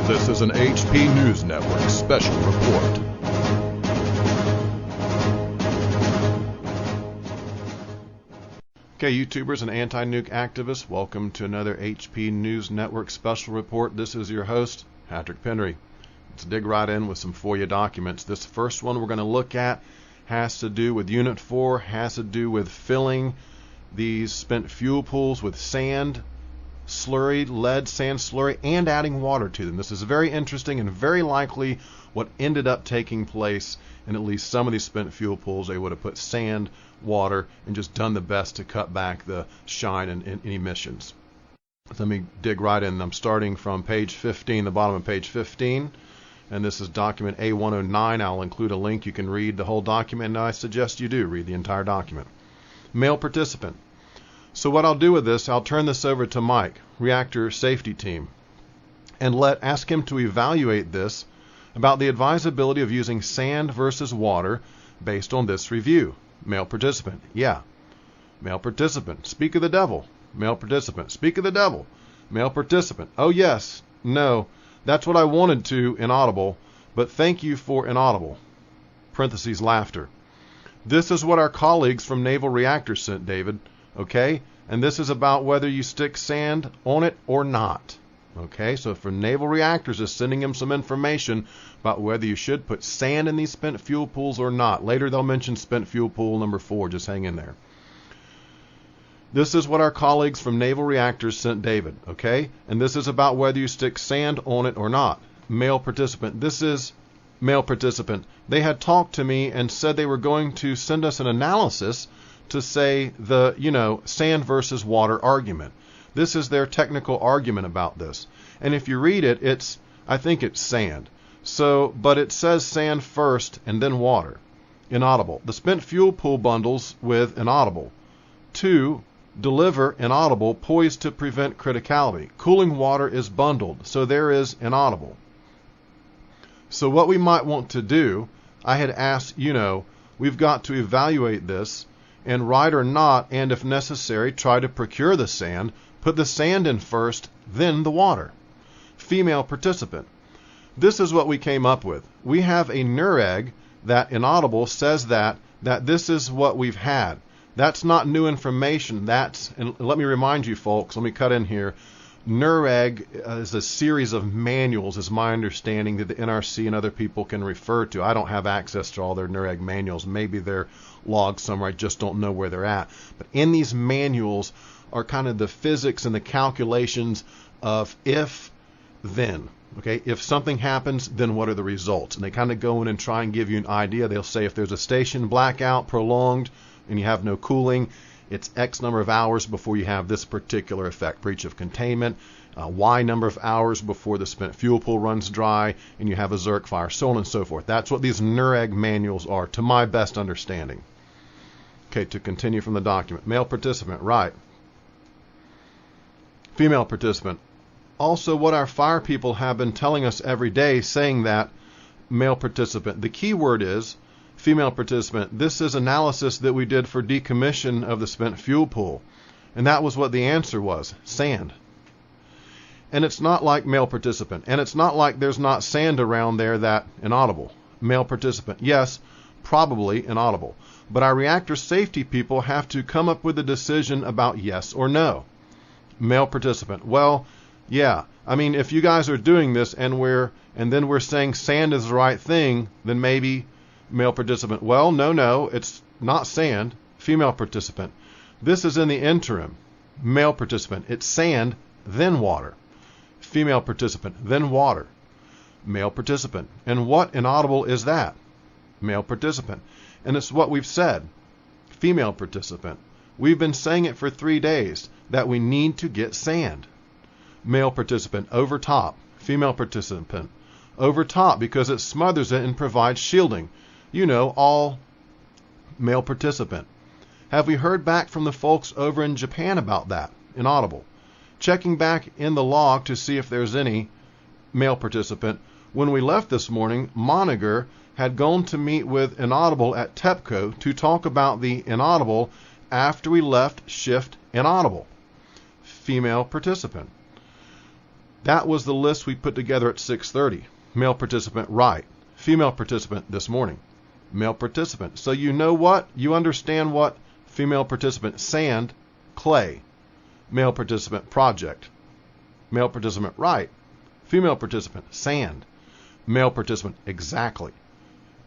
This is an HP News Network special report. Okay, YouTubers and anti-nuke activists, welcome to another HP News Network special report. This is your host, Patrick Penry. Let's dig right in with some FOIA documents. This first one we're going to look at has to do with Unit 4, has to do with filling these spent fuel pools with sand, slurry, lead, sand slurry, and adding water to them. This is very interesting and very likely what ended up taking place in at least some of these spent fuel pools. They would have put sand, water, and just done the best to cut back the shine and emissions. Let me dig right in. I'm starting from page 15, the bottom of page 15, and this is document A109. I'll include a link. You can read the whole document, and I suggest you do read the entire document. Male participant. So what I'll do with this, I'll turn this over to Mike, reactor safety team, and ask him to evaluate this about the advisability of using sand versus water based on this review. Male participant, yeah. Male participant, speak of the devil. Male participant, speak of the devil. Male participant, oh yes, no, that's what I wanted to inaudible, but thank you for inaudible. Parentheses, laughter. This is what our colleagues from Naval Reactors sent, David. Okay, and this is about whether you stick sand on it or not. Okay, so for Naval Reactors is sending him some information about whether you should put sand in these spent fuel pools or not. Later they'll mention spent fuel pool number 4. Just hang in there. This is what our colleagues from Naval Reactors sent David. Okay, and this is about whether you stick sand on it or not. Male participant. This is male participant. They had talked to me and said they were going to send us an analysis to say the, sand versus water argument. This is their technical argument about this. And if you read it, I think it's sand. So, but it says sand first and then water. Inaudible. The spent fuel pool bundles with inaudible. 2, deliver inaudible poised to prevent criticality. Cooling water is bundled, so there is inaudible. So what we might want to do, I had asked, we've got to evaluate this, and right or not, and if necessary, try to procure the sand. Put the sand in first, then the water. Female participant. This is what we came up with. We have a NUREG that inaudible says that this is what we've had. That's not new information. And let me remind you folks, let me cut in here. NUREG is a series of manuals, is my understanding, that the NRC and other people can refer to. I don't have access to all their NUREG manuals. Maybe they're logged somewhere. I just don't know where they're at. But in these manuals are kind of the physics and the calculations of if, then. Okay, if something happens, then what are the results? And they kind of go in and try and give you an idea. They'll say if there's a station blackout prolonged and you have no cooling, it's X number of hours before you have this particular effect, breach of containment, Y number of hours before the spent fuel pool runs dry, and you have a Zerk fire, so on and so forth. That's what these NUREG manuals are, to my best understanding. Okay, to continue from the document. Male participant, right. Female participant. Also what our fire people have been telling us every day, saying that male participant. The key word is female participant. This is analysis that we did for decommission of the spent fuel pool. And that was what the answer was, sand. And it's not like male participant. And it's not like there's not sand around there that inaudible. Male participant, yes, probably inaudible. But our reactor safety people have to come up with a decision about yes or no. Male participant, well, yeah, I mean, if you guys are doing this and then we're saying sand is the right thing, then maybe. Male participant, well, no, it's not sand. Female participant, this is in the interim. Male participant, it's sand, then water. Female participant, then water. Male participant, and what inaudible is that? Male participant, and it's what we've said. Female participant, we've been saying it for 3 days, that we need to get sand. Male participant, over top. Female participant, over top because it smothers it and provides shielding. All male participant. Have we heard back from the folks over in Japan about that? Inaudible. Checking back in the log to see if there's any. Male participant. When we left this morning, Moniger had gone to meet with Inaudible at TEPCO to talk about the Inaudible after we left shift Inaudible. Female participant. That was the list we put together at 6:30. Male participant, right. Female participant this morning. Male participant. So you know what? You understand what? Female participant, sand, clay. Male participant, project. Male participant, right. Female participant, sand. Male participant, exactly.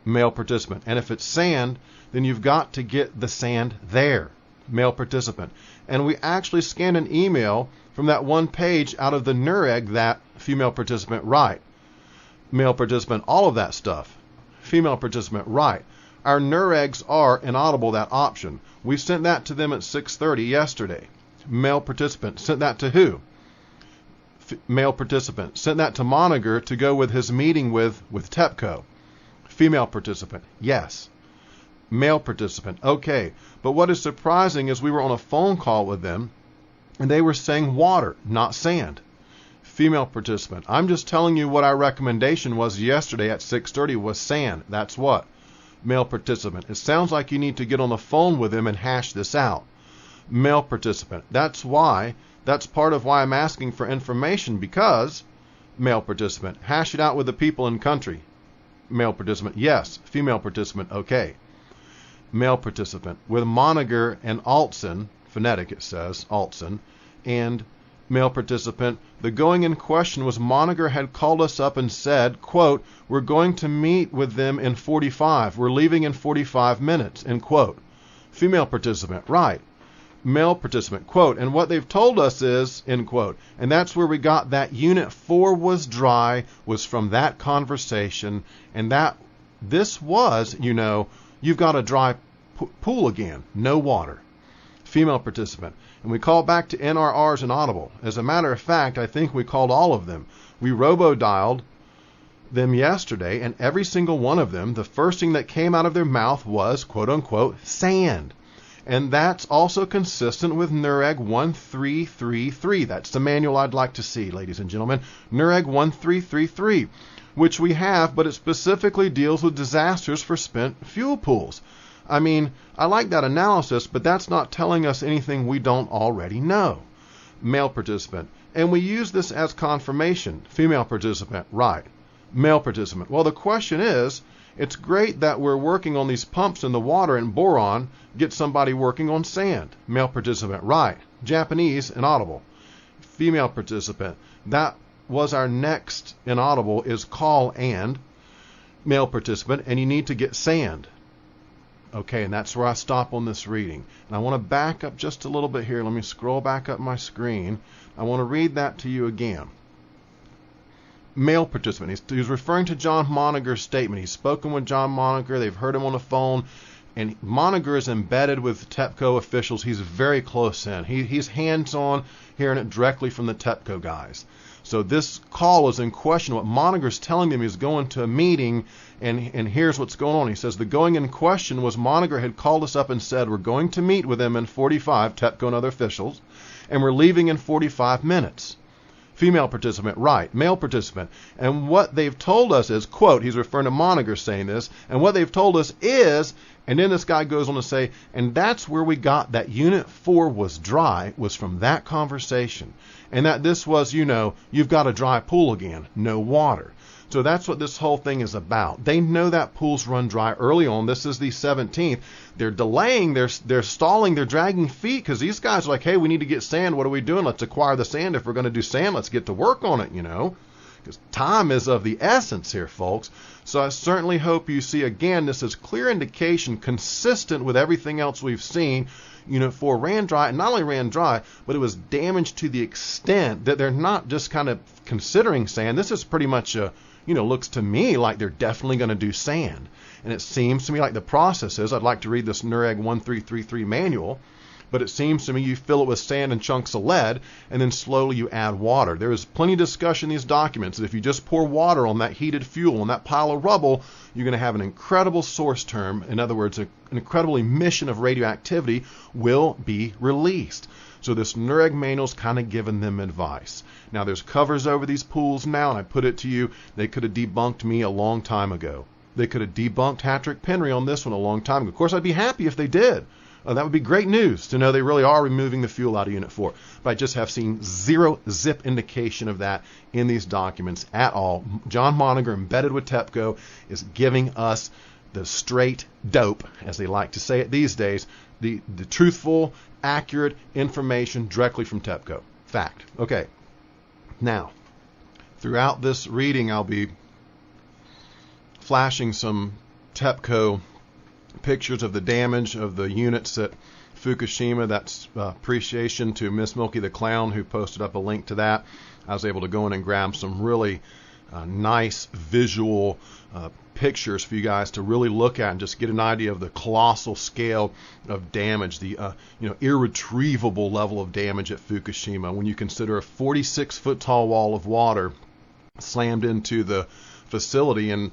Male participant. And if it's sand, then you've got to get the sand there. Male participant. And we actually scanned an email from that one page out of the NUREG that female participant, right. Male participant, all of that stuff. Female participant, right. Our NUREGs are inaudible, that option. We sent that to them at 6:30 yesterday. Male participant, sent that to who? Male participant, sent that to Moniger to go with his meeting with TEPCO. Female participant, yes. Male participant, okay. But what is surprising is we were on a phone call with them, and they were saying water, not sand. Female participant, I'm just telling you what our recommendation was yesterday at 6:30 was sand. That's what? Male participant, it sounds like you need to get on the phone with them and hash this out. Male participant, that's part of why I'm asking for information, because, male participant, hash it out with the people in country. Male participant, yes. Female participant, okay. Male participant, with Moniger and Altson, phonetic it says, Altson, and male participant, the going in question was Moniger had called us up and said, quote, we're going to meet with them in 45. We're leaving in 45 minutes, end quote. Female participant, right. Male participant, quote, and what they've told us is, end quote, and that's where we got that unit 4 was dry, was from that conversation, and that this was, you've got a dry pool again, no water. Female participant, and we call back to NRRs and Audible. As a matter of fact, I think we called all of them. We robo-dialed them yesterday, and every single one of them, the first thing that came out of their mouth was, quote unquote, sand. And that's also consistent with NUREG 1333. That's the manual I'd like to see, ladies and gentlemen. NUREG 1333, which we have, but it specifically deals with disasters for spent fuel pools. I mean, I like that analysis, but that's not telling us anything we don't already know. Male participant, and we use this as confirmation. Female participant, right. Male participant, well, the question is, it's great that we're working on these pumps in the water and boron, get somebody working on sand. Male participant, right. Japanese, inaudible. Female participant, that was our next inaudible is call and. Male participant, and you need to get sand. Okay, and that's where I stop on this reading. And I want to back up just a little bit here. Let me scroll back up my screen. I want to read that to you again. Male participant. He's referring to John Moniger's statement. He's spoken with John Moniger. They've heard him on the phone. And Moniger is embedded with TEPCO officials. He's very close in. He's hands-on, hearing it directly from the TEPCO guys. So this call is in question. What Moniger's telling them, he's going to a meeting, and here's what's going on. He says the going in question was Moniger had called us up and said, we're going to meet with them in 45, TEPCO and other officials, and we're leaving in 45 minutes. Female participant, right. Male participant. And what they've told us is, quote, he's referring to Moniger saying this, and what they've told us is, and then this guy goes on to say, and that's where we got that Unit 4 was dry, was from that conversation. And that this was, you've got a dry pool again, no water. So that's what this whole thing is about. They know that pools run dry early on. This is the 17th. They're delaying, they're stalling, they're dragging feet because these guys are like, hey, we need to get sand. What are we doing? Let's acquire the sand. If we're going to do sand, let's get to work on it, because time is of the essence here, folks. So I certainly hope you see, again, this is clear indication consistent with everything else we've seen. Unit 4 ran dry, and not only ran dry, but it was damaged to the extent that they're not just kind of considering sand. This is pretty much looks to me like they're definitely going to do sand. And it seems to me like the process is, I'd like to read this NUREG 1333 manual, but it seems to me you fill it with sand and chunks of lead, and then slowly you add water. There is plenty of discussion in these documents that if you just pour water on that heated fuel, on that pile of rubble, you're going to have an incredible source term. In other words, an incredible emission of radioactivity will be released. So this NUREG manual is kind of giving them advice. Now there's covers over these pools now, and I put it to you, they could have debunked me a long time ago. They could have debunked Hattrick Penry on this one a long time ago. Of course, I'd be happy if they did. That would be great news to know they really are removing the fuel out of Unit 4. But I just have seen zero zip indication of that in these documents at all. John Monagher, embedded with TEPCO, is giving us the straight dope, as they like to say it these days, the truthful, accurate information directly from TEPCO. Fact. Okay. Now, throughout this reading, I'll be flashing some TEPCO pictures of the damage of the units at Fukushima. That's appreciation to Miss Milky the Clown, who posted up a link to that. I was able to go in and grab some really nice visual pictures for you guys to really look at and just get an idea of the colossal scale of damage, the irretrievable level of damage at Fukushima when you consider a 46-foot tall wall of water slammed into the facility. And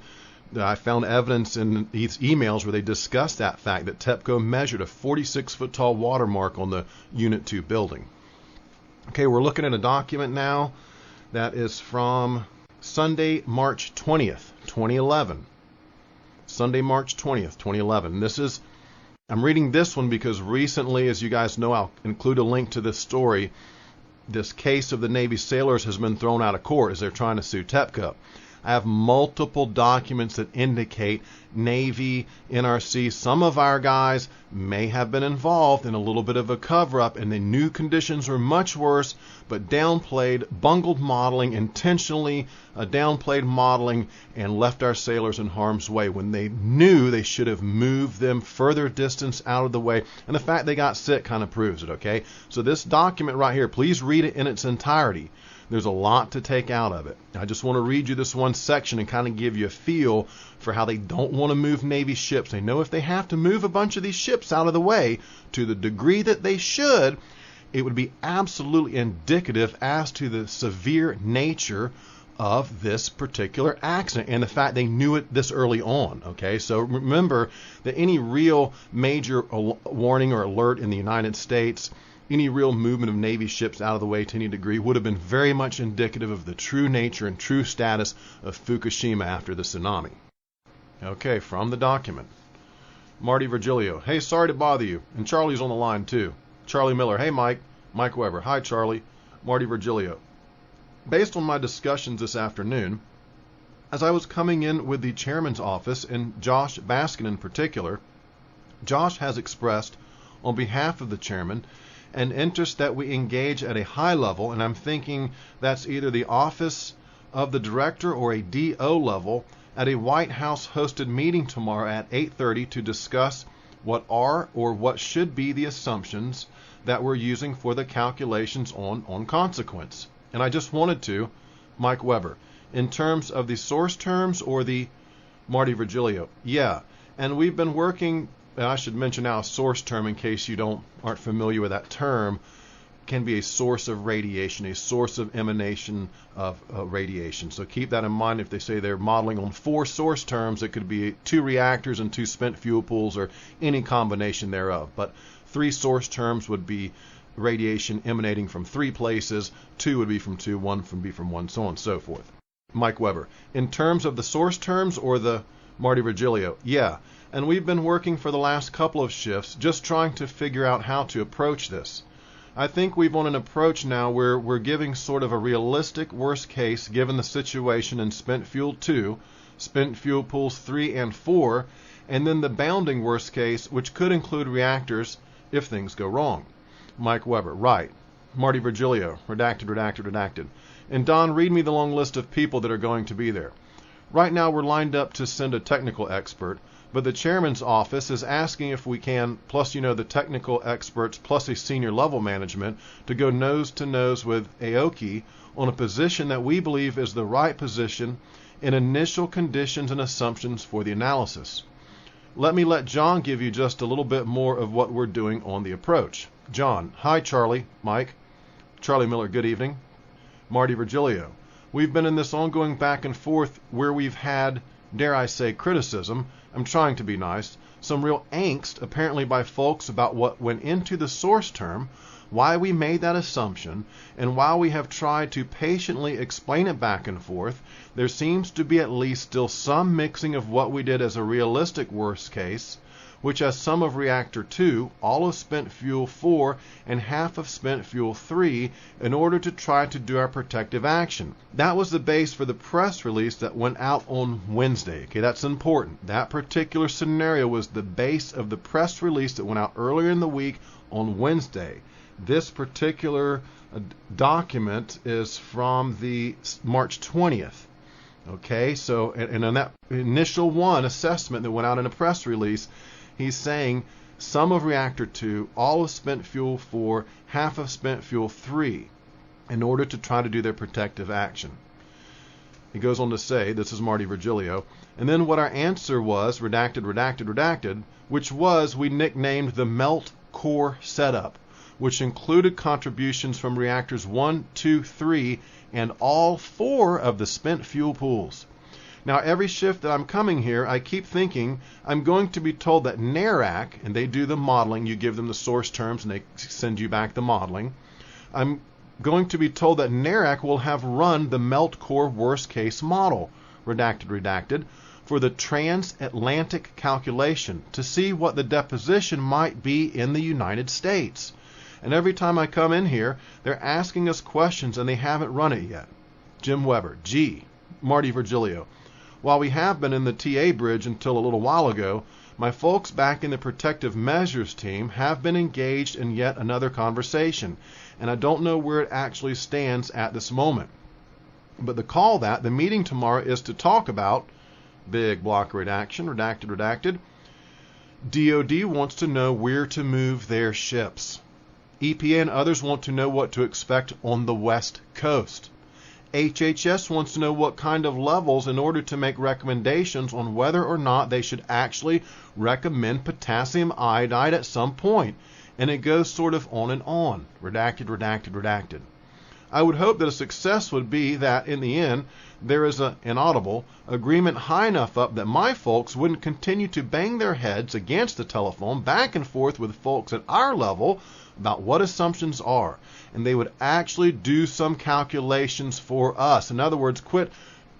I found evidence in these emails where they discussed that fact that TEPCO measured a 46-foot tall watermark on the Unit 2 building. Okay, we're looking at a document now that is from Sunday, March 20th, 2011. Sunday, March 20th, 2011. I'm reading this one because recently, as you guys know, I'll include a link to this story. This case of the Navy sailors has been thrown out of court as they're trying to sue TEPCO. I have multiple documents that indicate Navy, NRC, some of our guys may have been involved in a little bit of a cover-up, and the new conditions were much worse, but downplayed, bungled modeling, intentionally downplayed modeling, and left our sailors in harm's way when they knew they should have moved them further distance out of the way. And the fact they got sick kind of proves it, okay? So this document right here, please read it in its entirety. There's a lot to take out of it. I just want to read you this one section and kind of give you a feel for how they don't want to move Navy ships. They know if they have to move a bunch of these ships out of the way to the degree that they should, it would be absolutely indicative as to the severe nature of this particular accident and the fact they knew it this early on. Okay, so remember that any real major warning or alert in the United States, any real movement of Navy ships out of the way to any degree would have been very much indicative of the true nature and true status of Fukushima after the tsunami. Okay, from the document. Marty Virgilio, hey, sorry to bother you. And Charlie's on the line too. Charlie Miller, hey Mike. Mike Weber, hi Charlie. Marty Virgilio. Based on my discussions this afternoon, as I was coming in with the chairman's office, and Josh Baskin in particular, Josh has expressed on behalf of the chairman an interest that we engage at a high level, and I'm thinking that's either the office of the director or a DO level, at a White House hosted meeting tomorrow at 8:30 to discuss what are or what should be the assumptions that we're using for the calculations on consequence. And I just wanted to, Mike Weber, in terms of the source terms or the Marty Virgilio, yeah, and we've been working. I should mention now a source term in case you aren't familiar with that term, can be a source of radiation, a source of emanation of radiation. So keep that in mind. If they say they're modeling on 4 source terms, it could be 2 reactors and 2 spent fuel pools or any combination thereof. But 3 source terms would be radiation emanating from 3 places, 2 would be from 2, 1 would be from 1, so on and so forth. Mike Weber, in terms of the source terms or the Marty Virgilio, yeah. And we've been working for the last couple of shifts just trying to figure out how to approach this. I think we've on an approach now where we're giving sort of a realistic worst case given the situation in spent fuel 2, spent fuel pools 3 and 4, and then the bounding worst case, which could include reactors if things go wrong. Mike Weber, right. Marty Virgilio, redacted. And Don, read me the long list of people that are going to be there. Right now we're lined up to send a technical expert, but the chairman's office is asking if we can, plus the technical experts, plus a senior level management, to go nose to nose with Aoki on a position that we believe is the right position in initial conditions and assumptions for the analysis. Let John give you just a little bit more of what we're doing on the approach. John, hi Charlie, Mike. Charlie Miller, good evening. Marty Virgilio, we've been in this ongoing back and forth where we've had, dare I say, criticism. I'm trying to be nice. Some real angst, apparently by folks, about what went into the source term, why we made that assumption, and while we have tried to patiently explain it back and forth, there seems to be at least still some mixing of what we did as a realistic worst case which has some of reactor 2, all of spent fuel 4, and half of spent fuel 3 in order to try to do our protective action. That was the base for the press release that went out on Wednesday. Okay, that's important. That particular scenario was the base of the press release that went out earlier in the week on Wednesday. This particular document is from the March 20th. Okay, so, and on that initial one assessment that went out in a press release, he's saying some of reactor 2, all of spent fuel 4, half of spent fuel 3, in order to try to do their protective action. He goes on to say, this is Marty Virgilio, and then what our answer was, redacted, which was we nicknamed the melt core setup, which included contributions from reactors 1, 2, 3, and all 4 of the spent fuel pools. Now, every shift that I'm coming here, I keep thinking I'm going to be told that NARAC, and they do the modeling, you give them the source terms and they send you back the modeling. I'm going to be told that NARAC will have run the melt core worst case model, redacted, for the transatlantic calculation to see what the deposition might be in the United States. And every time I come in here, they're asking us questions and they haven't run it yet. Jim Weber, G. Marty Virgilio. While we have been in the TA bridge until a little while ago, my folks back in the protective measures team have been engaged in yet another conversation, and I don't know where it actually stands at this moment. But the meeting tomorrow is to talk about, big block redaction, redacted, DOD wants to know where to move their ships. EPA and others want to know what to expect on the West Coast. HHS wants to know what kind of levels in order to make recommendations on whether or not they should actually recommend potassium iodide at some point. And it goes sort of on and on. Redacted. I would hope that a success would be that in the end there is an inaudible agreement high enough up that my folks wouldn't continue to bang their heads against the telephone back and forth with folks at our level about what assumptions are, and they would actually do some calculations for us. In other words, quit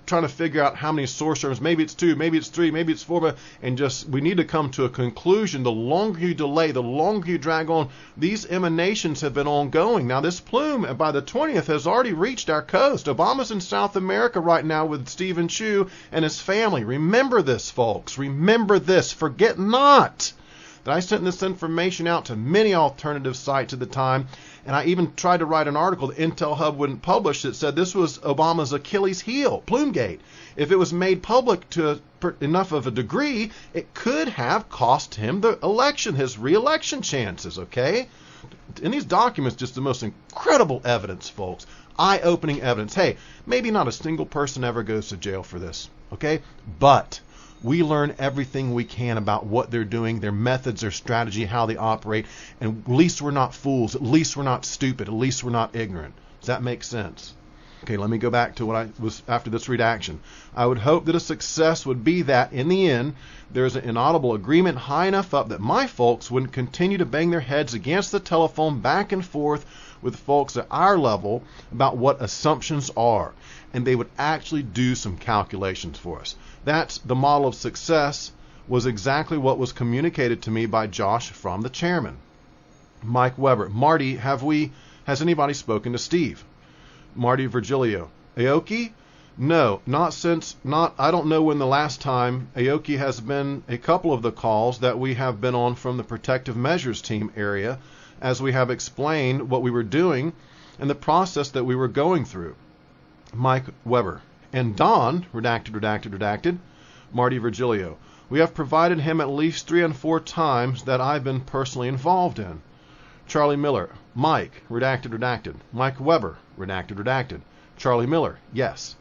trying to figure out how many source terms, maybe it's 2, maybe it's 3, maybe it's 4, and just we need to come to a conclusion. The longer you delay, the longer you drag on. These emanations have been ongoing. Now this plume by the 20th has already reached our coast. Obama's in South America right now with Stephen Chu and his family. Remember this, folks. Remember this. Forget not that I sent this information out to many alternative sites at the time, and I even tried to write an article that Intel Hub wouldn't publish that said this was Obama's Achilles heel, Plumegate. If it was made public to enough of a degree, it could have cost him the election, his re-election chances, okay? In these documents, just the most incredible evidence, folks. Eye-opening evidence. Hey, maybe not a single person ever goes to jail for this, okay? But we learn everything we can about what they're doing, their methods, their strategy, how they operate, and at least we're not fools, at least we're not stupid, at least we're not ignorant. Does that make sense? Okay, let me go back to what I was after this redaction. I would hope that a success would be that, in the end, there's an inaudible agreement high enough up that my folks wouldn't continue to bang their heads against the telephone back and forth with folks at our level about what assumptions are, and they would actually do some calculations for us. That's the model of success, was exactly what was communicated to me by Josh from the chairman. Mike Weber. Marty, has anybody spoken to Steve? Marty Virgilio. Aoki? No, I don't know when the last time. Aoki has been a couple of the calls that we have been on from the protective measures team area, as we have explained what we were doing and the process that we were going through. Mike Weber. And Don, redacted, Marty Virgilio. We have provided him at least 3 and 4 times that I've been personally involved in. Charlie Miller. Mike, redacted. Mike Weber, redacted. Charlie Miller. Yes.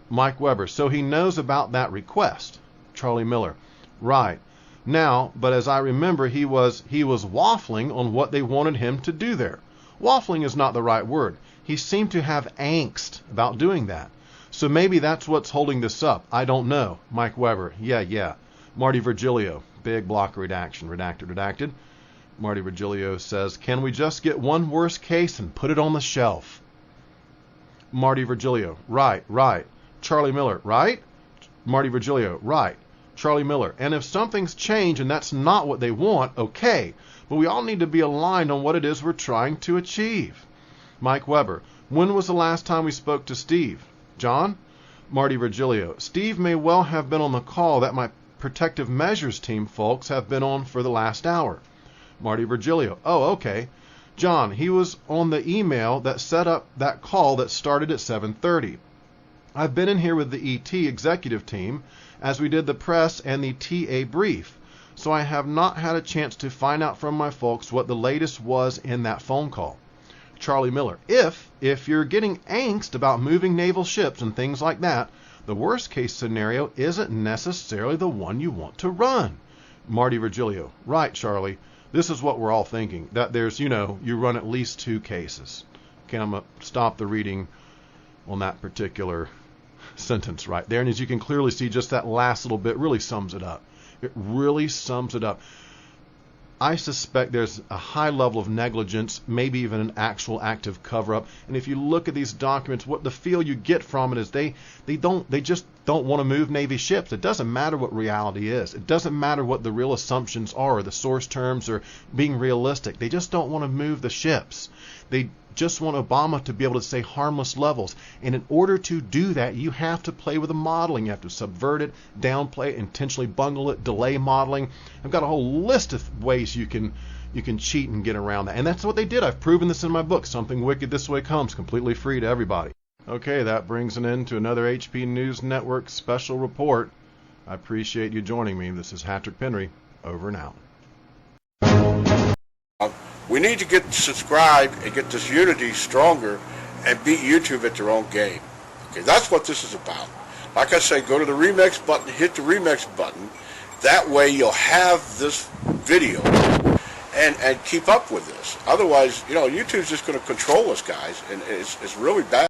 Mike Weber. So he knows about that request. Charlie Miller. Right. Now, but as I remember, he was waffling on what they wanted him to do there. Waffling is not the right word. He seemed to have angst about doing that. So maybe that's what's holding this up. I don't know. Mike Weber. Yeah. Marty Virgilio. Big block redaction. Redacted. Marty Virgilio says, can we just get one worst case and put it on the shelf? Marty Virgilio. Right. Charlie Miller. Right. Marty Virgilio. Right. Charlie Miller, and if something's changed and that's not what they want, okay, but we all need to be aligned on what it is we're trying to achieve. Mike Weber, when was the last time we spoke to Steve? John? Marty Virgilio, Steve may well have been on the call that my protective measures team folks have been on for the last hour. Marty Virgilio, oh, okay. John, he was on the email that set up that call that started at 7:30. I've been in here with the ET executive team as we did the press and the TA brief, so I have not had a chance to find out from my folks what the latest was in that phone call. Charlie Miller, if you're getting angst about moving naval ships and things like that, the worst case scenario isn't necessarily the one you want to run. Marty Virgilio, right, Charlie. This is what we're all thinking, that there's, you run at least 2 cases. Okay, I'm going to stop the reading on that particular sentence right there. And as you can clearly see, just that last little bit really sums it up. It really sums it up. I suspect there's a high level of negligence, maybe even an actual active cover-up. And if you look at these documents, what the feel you get from it is they just don't want to move Navy ships. It doesn't matter what reality is. It doesn't matter what the real assumptions are or the source terms or being realistic. They just don't want to move the ships. They just want Obama to be able to say harmless levels. And in order to do that, you have to play with the modeling. You have to subvert it, downplay it, intentionally bungle it, delay modeling. I've got a whole list of ways you can cheat and get around that. And that's what they did. I've proven this in my book, Something Wicked This Way Comes, completely free to everybody. Okay, that brings an end to another HP News Network special report. I appreciate you joining me. This is Patrick Penry, over and out. We need to get subscribed and get this unity stronger and beat YouTube at their own game. Okay, that's what this is about. Like I say, go to the Remix button, hit the Remix button. That way you'll have this video and keep up with this. Otherwise, YouTube's just going to control us, guys, and it's really bad.